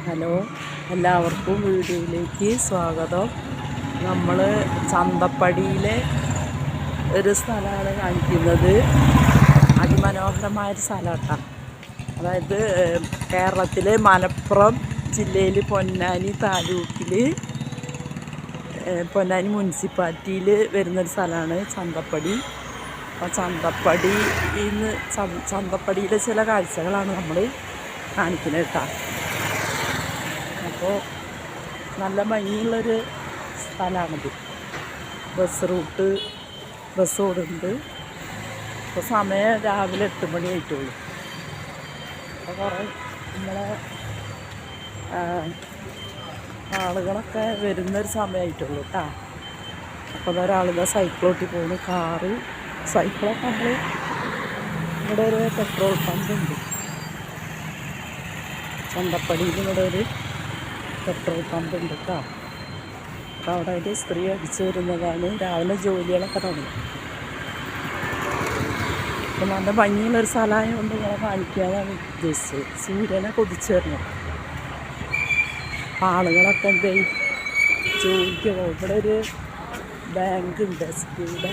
Hello, എല്ലാവർക്കും വീഡിയോയിലേക്ക് സ്വാഗതം. നമ്മൾ ചന്തപ്പടിയിലെ ഒരു സ്ഥലമാണ് കാണിക്കുന്നത്. അതിമനോഹരമായൊരു സ്ഥലമാണ്. അതായത് കേരളത്തിലെ മലപ്പുറം ജില്ലയിൽ പൊന്നാനി താലൂക്കിൽ പൊന്നാനി മുനിസിപ്പാലിറ്റിയിൽ വരുന്നൊരു സ്ഥലമാണ് ചന്തപ്പടി. അപ്പോൾ ചന്തപ്പടിയിലെ ചില കാഴ്ചകളാണ് നമ്മൾ കാണിക്കുന്നത് കേട്ടോ. അപ്പോൾ നല്ല ഭംഗിയുള്ളൊരു സ്ഥലമാണിത്. ബസ് ഓടുന്നുണ്ട്. ഇപ്പോൾ സമയം രാവിലെ 8 മണി ആയിട്ടുള്ളൂ. അപ്പോൾ കുറേ നമ്മളെ ആളുകളൊക്കെ വരുന്നൊരു സമയമായിട്ടുള്ളൂ കേട്ടോ. അപ്പോൾ ഒരാളിതാ സൈക്കിളോട്ടി പോകുന്നു. സൈക്കിളൊക്കെ നമ്മൾ ഇവിടെ ഒരു പെട്രോൾ പമ്പുണ്ട്. ചന്തപ്പടിയിൽ ഇവിടെ ഒരു പെട്രോൾ പമ്പ് ഉണ്ട് കേട്ടോ. അപ്പോൾ അവിടെ ഒരു സ്ത്രീ അടിച്ചു വരുന്നതാണ്. രാവിലെ ജോലികളൊക്കെ തുടങ്ങി. അപ്പോൾ നല്ല ഭംഗിയുള്ളൊരു സ്ഥലമായതുകൊണ്ട് ഇങ്ങനെ കാണിക്കാനാണ് ഉദ്ദേശിച്ചത്. സൂര്യനെ കൊതിച്ചു വരുന്നത്. ആളുകളൊക്കെ എന്താ ജോലിക്ക് പോകും. ഇവിടെ ഒരു ബാങ്ക് ഉണ്ട്. സ്പീഡ്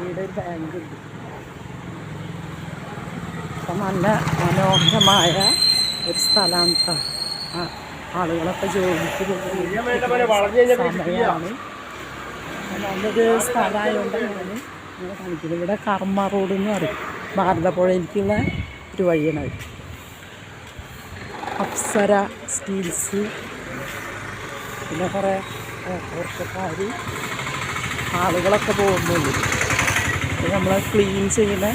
ഒരു ബാങ്ക് ഉണ്ട്. അപ്പം നല്ല മനോഹരമായ ഒരു സ്ഥലമാണ് കേട്ടോ. ആളുകളൊക്കെ ജോലിക്ക് സമയമാണ്. നല്ലൊരു സ്ഥലമായതുകൊണ്ട് ഞാൻ കാണിക്കുന്നത്. ഇവിടെ കർമ്മ റോഡ് എന്ന് പറയും. ഭാരതപ്പുഴയിലേക്കുള്ള ഒരു വഴിയാണ് അത്. അപ്സര സ്റ്റീൽസ്, പിന്നെ കുറേ ഓട്ടോക്കാർ ആളുകളൊക്കെ പോകുന്നുള്ളൂ. നമ്മളെ ക്ലീൻ ചെയ്യുന്ന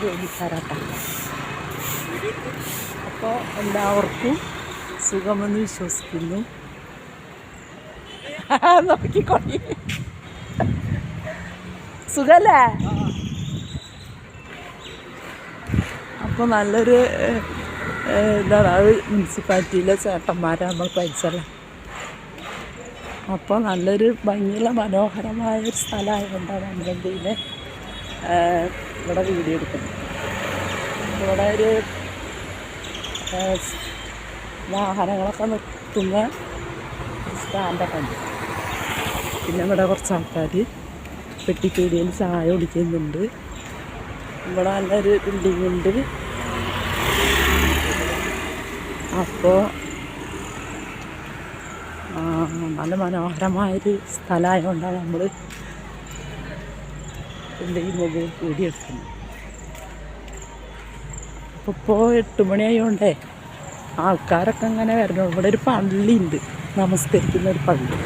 ജോലിക്കാരാട്ടാണ്. അപ്പോൾ എല്ലാവർക്കും സുഖമെന്ന് വിശ്വസിക്കുന്നു. നോക്കിക്കൊള്ളി, സുഖല്ലേ? അപ്പോൾ നല്ലൊരു എന്താണ് അത് മുനിസിപ്പാലിറ്റിയിലെ ചേട്ടന്മാരെ നമ്മൾ പഠിച്ചല്ലേ. അപ്പോൾ നല്ലൊരു ഭംഗിയുള്ള മനോഹരമായൊരു സ്ഥലമായതുകൊണ്ടാണ് നമ്മളെന്തെങ്കിലും ഇവിടെ വീഡിയോ എടുക്കുന്നത്. ഇവിടെ ഒരു വാഹനങ്ങളൊക്കെ നിർത്തുന്ന സ്റ്റാൻഡൊക്കെ ഉണ്ട്. പിന്നെ ഇവിടെ കുറച്ച് ആൾക്കാർ പെട്ടിപ്പീടിയിൽ ചായ കുടിക്കുന്നുണ്ട്. ഇവിടെ നല്ലൊരു ബിൽഡിംഗ് ഉണ്ട്. അപ്പോൾ നല്ല മനോഹരമായൊരു സ്ഥലമായതുകൊണ്ടാണ് നമ്മൾ എന്ത് ചെയ്യുന്നത്, വീഡിയോ എടുക്കുന്നത്. അപ്പോൾ ഇപ്പോൾ 8 മണി ആയതുകൊണ്ടേ ആൾക്കാരൊക്കെ അങ്ങനെ വരണം. ഇവിടെ ഒരു പള്ളിയുണ്ട്, നമസ്കരിക്കുന്ന ഒരു പള്ളി.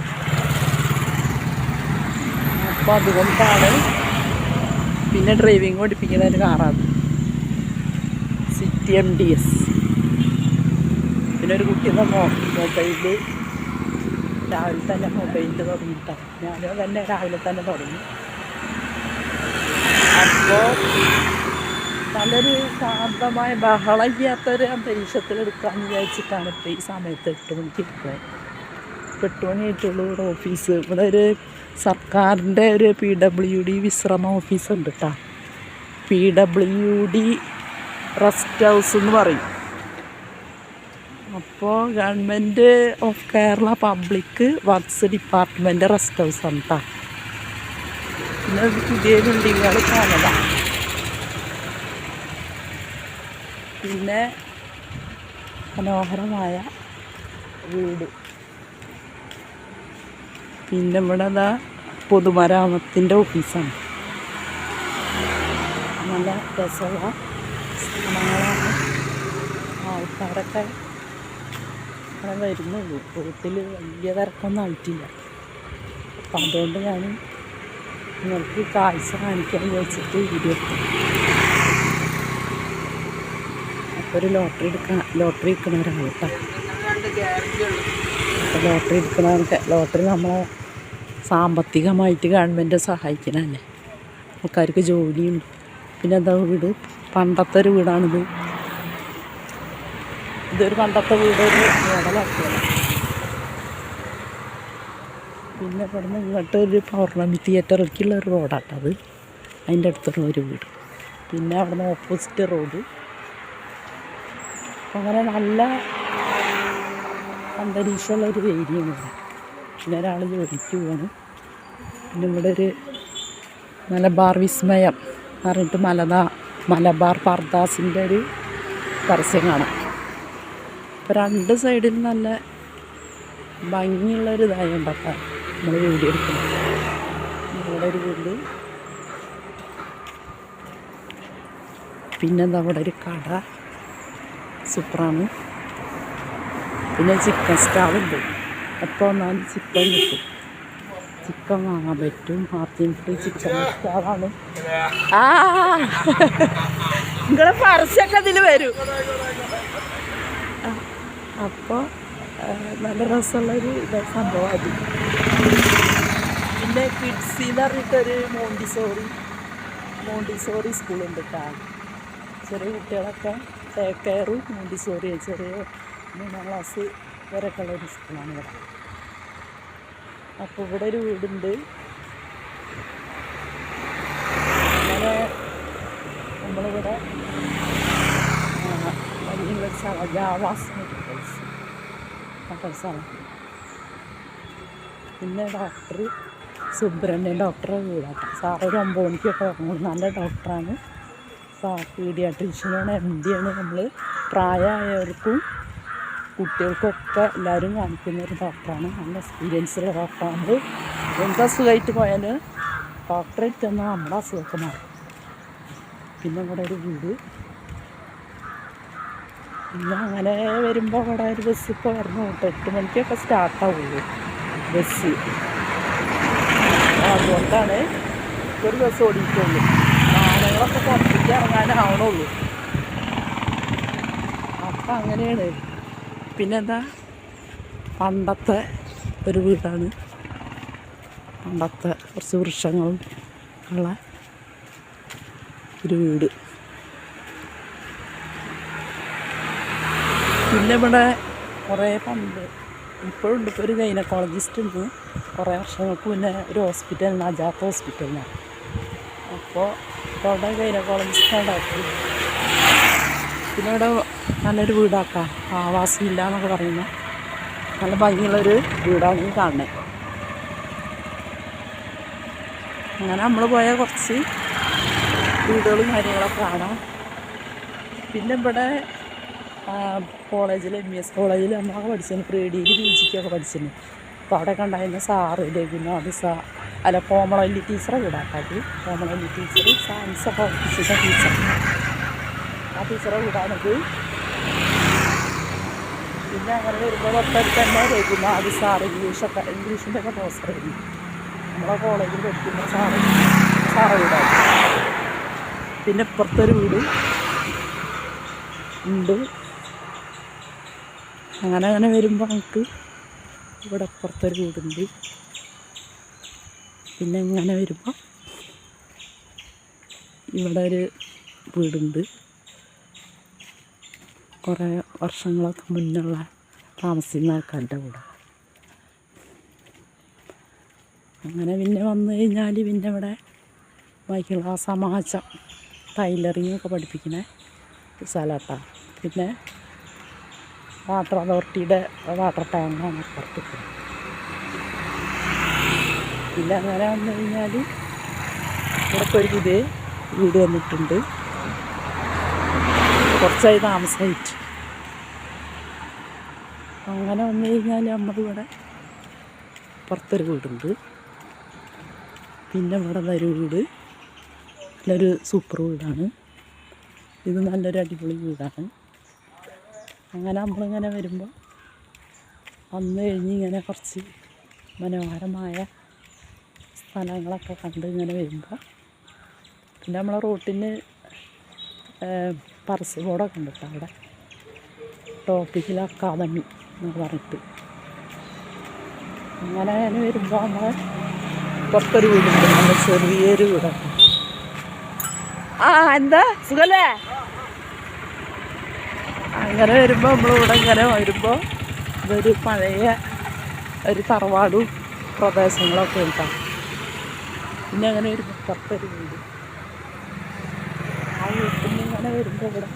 അപ്പോൾ അതുകൊണ്ടാണ്. പിന്നെ ഡ്രൈവിങ് പഠിപ്പിക്കുന്ന ഒരു കാറാണ്, സിറ്റി MDS. പിന്നെ ഒരു കുട്ടിയുടെ മൊബൈല് രാവിലെ തന്നെ മൊബൈലിൽ തുടങ്ങിയിട്ടാണ്. ഞാനും തന്നെ രാവിലെ തന്നെ തുടങ്ങി. അപ്പോൾ നല്ലൊരു ശാന്തമായ ബഹളമില്ലാത്തൊരു അന്തരീക്ഷത്തിലെടുക്കാമെന്ന് വിചാരിച്ചിട്ടാണ് ഇപ്പോൾ ഈ സമയത്ത് 8 മണിക്ക് എടുക്കുന്നത്. 8 മണി ആയിട്ടുള്ളൂ. ഇവിടെ ഓഫീസ്, ഇവിടെ ഒരു സർക്കാരിൻ്റെ ഒരു PWD വിശ്രമ ഓഫീസുണ്ട് കേട്ടോ. PWD റെസ്റ്റ് ഹൗസ് എന്ന് പറയും. അപ്പോൾ government of Kerala public works department rest ഹൗസാണ് കേട്ടോ. പിന്നെ പുതിയ ബിൽഡിങ്ങുകൾ കാണതാണ്. പിന്നെ മനോഹരമായ വീട്. പിന്നെ ഇവിടെ പൊതുമരാമത്തിൻ്റെ ഓഫീസാണ്. നല്ല രസമുള്ള സ്ഥലങ്ങളാണ്. ആൾക്കാരൊക്കെ അവിടെ വരുന്നുള്ളൂ. റോട്ടിൽ വലിയ തിരക്കൊന്നും ആയിട്ടില്ല. അപ്പം അതുകൊണ്ട് ഞാൻ നിങ്ങൾക്ക് കാഴ്ച കാണിക്കാൻ വിചാരിച്ചിട്ട് വീഡിയോ എടുത്തു. അപ്പോൾ ഒരു ലോട്ടറി എടുക്കണ ഒരാൾ കേട്ടോ. അപ്പോൾ ലോട്ടറി നമ്മളെ സാമ്പത്തികമായിട്ട് ഗവൺമെൻറ് സഹായിക്കണല്ലേ. ആൾക്കാർക്ക് ജോലിയുണ്ട്. പിന്നെ എന്താ വീട്, പണ്ടത്തെ ഒരു വീടാണിത്. ഇതൊരു പണ്ടത്തെ വീട്, ഒരു മോഡലാക്കിയാണ്. പിന്നെ ഇവിടെ നിന്ന് ഇങ്ങോട്ട് ഒരു പൗർണമി തിയേറ്ററിലേക്കുള്ള ഒരു റോഡാട്ടത്. അതിൻ്റെ അടുത്തുള്ള ഒരു വീട്. പിന്നെ അവിടെ നിന്ന് ഓപ്പോസിറ്റ് റോഡ്. അങ്ങനെ നല്ല അന്തരീക്ഷമുള്ളൊരു ഏരിയയാണ് ഇവിടെ. പിന്നെ ഒരാൾ ജോലിക്ക് പോവാണ്. പിന്നെ ഇവിടെ ഒരു മലബാർ വിസ്മയം പറഞ്ഞിട്ട് മലബാർ പർദാസിൻ്റെ ഒരു പരസ്യം കാണാം. അപ്പോൾ രണ്ട് സൈഡിൽ നല്ല ഭംഗിയുള്ളൊരു ഇതായി ഉണ്ടാക്കാം നമ്മൾ വീഡിയോ എടുക്കുന്നത്. ഇവിടെ ഒരു വീട്, പിന്നെന്താ ഇവിടെ ഒരു കട സൂപ്പറാണ്. പിന്നെ ചിക്കൻ സ്റ്റാളുണ്ട്. എപ്പോൾ വന്നാലും ചിക്കൻ കിട്ടും, ചിക്കൻ വാങ്ങാൻ പറ്റും. ആദ്യം ഫ്രീ ചിക്കൻ സ്റ്റാളാണ്. നിങ്ങളെ പരസ്യമൊക്കെ ഇതിൽ വരും. അപ്പോൾ നല്ല രസമുള്ളൊരു സംഭവമാണ്. പിന്നെ കിഡ്സി എന്ന് പറഞ്ഞിട്ടൊരു മോണ്ടിസോറി സ്കൂളുണ്ട് കേട്ടോ. ചെറിയ കുട്ടികളൊക്കെ ടേ കെയറും മോണ്ടിസോറി ചെറിയ 3ാം ക്ലാസ് വരെയൊക്കെ ഉള്ളൊരു സ്കൂളാണ് ഇവിടെ. അപ്പോൾ ഇവിടെ ഒരു വീടുണ്ട്. അങ്ങനെ നമ്മളിവിടെ വലിയൊരു സ്ഥലം ജാവാസ് സ്ഥലം. പിന്നെ ഡോക്ടർ സുബ്രഹ്മണ്യൻ ഡോക്ടറെ വീടാട്ടോ. സാറ് ഒരു 9 മണിക്കൊക്കെ ഇറങ്ങും. നല്ല ഡോക്ടറാണ്. പീഡിയാട്രീഷ്യനാണ്, MD ആണ്. നമ്മൾ പ്രായമായവർക്കും കുട്ടികൾക്കൊക്കെ എല്ലാവരും കാണിക്കുന്ന ഒരു ഡോക്ടറാണ്. നല്ല എക്സ്പീരിയൻസുള്ള ഡോക്ടറാണ്. എന്ത് അസുഖമായിട്ട് പോയാൽ ഡോക്ടറെ ചെന്നാൽ നമ്മുടെ അസുഖമൊക്കെ മാറും. പിന്നെ ഇവിടെ ഒരു വീട്. പിന്നെ അങ്ങനെ വരുമ്പോൾ ഇവിടെ ഒരു ബസ് ഇപ്പോൾ വരണം കേട്ടോ. 8 മണിക്കൊക്കെ സ്റ്റാർട്ടാവുള്ളൂ ബസ്. അതുകൊണ്ടാണ് ഒരു ബസ് ഓടിയിട്ടുള്ളൂ. വാഹനങ്ങളൊക്കെ പുറത്തേക്ക് ഇറങ്ങാനാവണുള്ളൂ. അപ്പം അങ്ങനെയാണ്. പിന്നെന്താ, പണ്ടത്തെ ഒരു വീടാണ്. പണ്ടത്തെ കുറച്ച് വൃക്ഷങ്ങളും ഉള്ള ഒരു വീട്. പിന്നെ ഇവിടെ കുറേ പണ്ട് ഇപ്പോഴുണ്ട്. ഇപ്പോൾ ഒരു ഗൈനക്കോളജിസ്റ്റ് ഉണ്ട്. കുറേ വർഷങ്ങൾക്ക് മുന്നേ ഒരു ഹോസ്പിറ്റലിന്, അജാത്ത് ഹോസ്പിറ്റലിനാണ്. അപ്പോൾ അവിടെ ഗൈനക്കോളജിസ്റ്റാണ് ഡോക്ടർ. പിന്നെ ഇവിടെ നല്ലൊരു വീടാക്കാം, ആവാസമില്ല എന്നൊക്കെ പറയുന്ന നല്ല ഭംഗിയുള്ളൊരു വീടാണ് ഈ കാണുന്നത്. അങ്ങനെ നമ്മൾ പോയാൽ കുറച്ച് വീടുകളും കാര്യങ്ങളൊക്കെ കാണാം. പിന്നെ ഇവിടെ കോളേജിൽ MES കോളേജിൽ നമ്മളൊക്കെ പഠിച്ചിരുന്നു. പ്രീഡിയിൽ PGക്കൊക്കെ പഠിച്ചിരുന്നു. അപ്പോൾ അവിടെ കണ്ടായിരുന്ന സാറ് രഘുനാഥ് കോമളവല്ലി ടീച്ചറെ വീടാക്കാത്. കോമളവല്ലി ടീച്ചർ സയൻസൊക്കെ പഠിച്ചിരുന്ന ടീച്ചർ. ആ ടീച്ചറെ വീടാണിത്. പിന്നെ അങ്ങനെ വരുമ്പോൾ തൊട്ടടുത്ത് തന്നെ രഘുനാഥ് സാറ് ഇംഗ്ലീഷിൻ്റെ ഒക്കെ പ്രൊഫസറായിരുന്നു. നമ്മളെ കോളേജിൽ പഠിക്കുന്ന സാറ് വീടാണ്. പിന്നെ ഇപ്പുറത്തൊരു വീട് ഉണ്ട്. അങ്ങനെ വരുമ്പോൾ നമുക്ക് ഇവിടെ അപ്പുറത്തൊരു വീടുണ്ട്. പിന്നെ ഇങ്ങനെ വരുമ്പോൾ ഇവിടെ ഒരു വീടുണ്ട്. കുറേ വർഷങ്ങളൊക്കെ മുന്നുള്ള താമസിക്കുന്ന ആൾക്കാരുടെ വീടാണ്. അങ്ങനെ പിന്നെ വന്നു കഴിഞ്ഞാൽ പിന്നെ ഇവിടെ ബാക്കിയുള്ള സമാജം ടൈലറിങ്ങൊക്കെ പഠിപ്പിക്കുന്ന സ്ഥലത്താണ്. പിന്നെ വാട്ടർ അതോറിറ്റിയുടെ വാട്ടർ ടാങ്കാണ് അപ്പുറത്ത്. പിന്നെ അങ്ങനെ വന്നു കഴിഞ്ഞാൽ ഇവിടൊക്കെ ഒരു പുതിയ വീട് വന്നിട്ടുണ്ട്. കുറച്ചായി താമസമായിട്ട്. അങ്ങനെ വന്നു കഴിഞ്ഞാൽ നമ്മളിവിടെ പുറത്തൊരു വീടുണ്ട്. പിന്നെ ഇവിടെ ഒരു വീട്, നല്ലൊരു സൂപ്പർ വീടാണ്. ഇത് നല്ലൊരു അടിപൊളി വീടാണ്. അങ്ങനെ നമ്മളിങ്ങനെ വരുമ്പോൾ വന്നു കഴിഞ്ഞ് ഇങ്ങനെ കുറച്ച് മനോഹരമായ സ്ഥലങ്ങളൊക്കെ കണ്ട് ഇങ്ങനെ വരുമ്പോൾ പിന്നെ നമ്മളെ റോട്ടിന് പരസ്യ ബോർഡൊക്കെ ഉണ്ട് കേട്ടോ. അവിടെ ട്രോപ്പിക്കൽ അക്കാദമി എന്ന് പറഞ്ഞിട്ട്. അങ്ങനെ വരുമ്പോൾ നമ്മളെ പുറത്തൊരു വീടുണ്ട്. നല്ല ചെറിയൊരു വീടാണ്. എന്താ സുഖല്ലേ? അങ്ങനെ വരുമ്പോൾ നമ്മളിവിടെ ഇങ്ങനെ വരുമ്പോൾ ഇതൊരു പഴയ ഒരു തറവാടും പ്രദേശങ്ങളൊക്കെ ഉണ്ടാകും. പിന്നെ അങ്ങനെ വരുമ്പോൾ പുറത്തൊരു വീട്. ആ വീട്ടിൽ നിന്ന് ഇങ്ങനെ വരുമ്പോൾ ഇവിടെ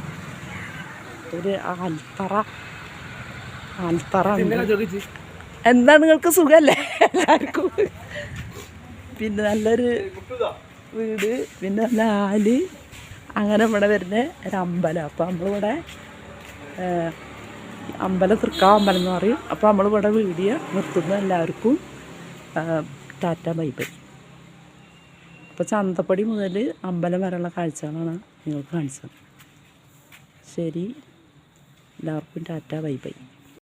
ഒരു ആൽത്തറ എന്താണ് നിങ്ങൾക്ക് സുഖമല്ലേ എല്ലാവർക്കും? പിന്നെ നല്ലൊരു വീട്, പിന്നെ നല്ല ആല്, അങ്ങനെ ഇവിടെ വരുന്ന ഒരമ്പലം. അപ്പോൾ നമ്മളിവിടെ അമ്പലം തൃക്കാവ് അമ്പലം എന്ന് പറയും. അപ്പോൾ നമ്മളിവിടെ വീഡിയോ നിർത്തുന്ന എല്ലാവർക്കും ടാറ്റ ബൈ ബൈ. അപ്പോൾ ചന്തപ്പടി മുതൽ അമ്പലം വരെയുള്ള കാഴ്ചകളാണ് നിങ്ങൾക്ക് കാണിച്ചത്. ശരി, എല്ലാവർക്കും ടാറ്റ ബൈ ബൈ.